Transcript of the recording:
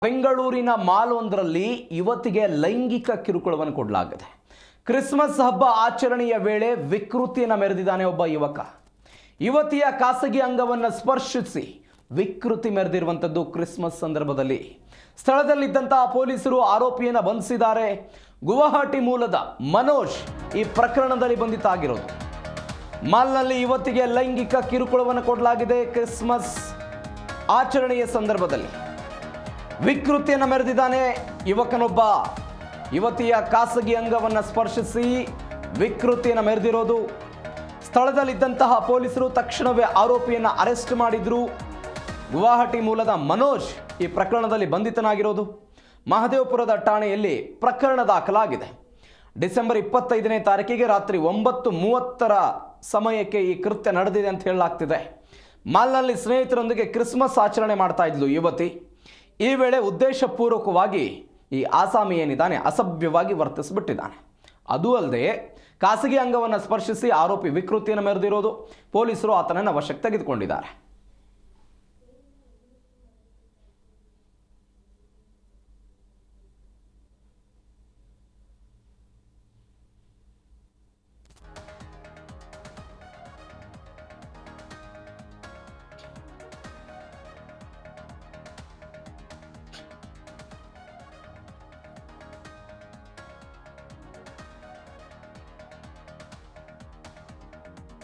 ಬೆಂಗಳೂರಿನ ಮಾಲ್ ಒಂದರಲ್ಲಿ ಯುವತಿಗೆ ಲೈಂಗಿಕ ಕಿರುಕುಳವನ್ನು ಕೊಡಲಾಗಿದೆ. ಕ್ರಿಸ್ಮಸ್ ಹಬ್ಬ ಆಚರಣೆಯ ವೇಳೆ ವಿಕೃತಿಯನ್ನು ಮೆರೆದಿದ್ದಾನೆ ಒಬ್ಬ ಯುವಕ. ಯುವತಿಯ ಖಾಸಗಿ ಅಂಗವನ್ನು ಸ್ಪರ್ಶಿಸಿ ವಿಕೃತಿ ಮೆರೆದಿರುವಂಥದ್ದು ಕ್ರಿಸ್ಮಸ್ ಸಂದರ್ಭದಲ್ಲಿ. ಸ್ಥಳದಲ್ಲಿದ್ದಂತಹ ಪೊಲೀಸರು ಆರೋಪಿಯನ್ನು ಬಂಧಿಸಿದ್ದಾರೆ. ಗುವಾಹಟಿ ಮೂಲದ ಮನೋಜ್ ಈ ಪ್ರಕರಣದಲ್ಲಿ ಬಂಧಿತಾಗಿರೋದು. ಮಾಲ್ನಲ್ಲಿ ಯುವತಿಗೆ ಲೈಂಗಿಕ ಕಿರುಕುಳವನ್ನು ಕೊಡಲಾಗಿದೆ. ಕ್ರಿಸ್ಮಸ್ ಆಚರಣೆಯ ಸಂದರ್ಭದಲ್ಲಿ ವಿಕೃತಿಯನ್ನು ಮೆರೆದಿದ್ದಾನೆ ಯುವಕನೊಬ್ಬ. ಯುವತಿಯ ಖಾಸಗಿ ಅಂಗವನ್ನು ಸ್ಪರ್ಶಿಸಿ ವಿಕೃತಿಯನ್ನು ಮೆರೆದಿರೋದು. ಸ್ಥಳದಲ್ಲಿದ್ದಂತಹ ಪೊಲೀಸರು ತಕ್ಷಣವೇ ಆರೋಪಿಯನ್ನು ಅರೆಸ್ಟ್ ಮಾಡಿದ್ರು. ಗುವಾಹಟಿ ಮೂಲದ ಮನೋಜ್ ಈ ಪ್ರಕರಣದಲ್ಲಿ ಬಂಧಿತನಾಗಿರೋದು. ಮಹದೇವಪುರದ ಠಾಣೆಯಲ್ಲಿ ಪ್ರಕರಣ ದಾಖಲಾಗಿದೆ. ಡಿಸೆಂಬರ್ 25ನೇ ತಾರೀಕಿಗೆ ರಾತ್ರಿ 9:30 ಸಮಯಕ್ಕೆ ಈ ಕೃತ್ಯ ನಡೆದಿದೆ ಅಂತ ಹೇಳಲಾಗ್ತಿದೆ. ಮಾಲ್ನಲ್ಲಿ ಸ್ನೇಹಿತರೊಂದಿಗೆ ಕ್ರಿಸ್ಮಸ್ ಆಚರಣೆ ಮಾಡ್ತಾ ಇದ್ಲು ಯುವತಿ. ಈ ವೇಳೆ ಉದ್ದೇಶಪೂರ್ವಕವಾಗಿ ಈ ಆಸಾಮಿ ಏನಿದ್ದಾನೆ ಅಸಭ್ಯವಾಗಿ ವರ್ತಿಸಿಬಿಟ್ಟಿದ್ದಾನೆ. ಅದೂ ಅಲ್ಲದೆ ಖಾಸಗಿ ಅಂಗವನ್ನು ಸ್ಪರ್ಶಿಸಿ ಆರೋಪಿ ವಿಕೃತಿಯನ್ನು ಮೆರೆದಿರೋದು. ಪೊಲೀಸರು ಆತನನ್ನು ವಶಕ್ಕೆ ತೆಗೆದುಕೊಂಡಿದ್ದಾರೆ.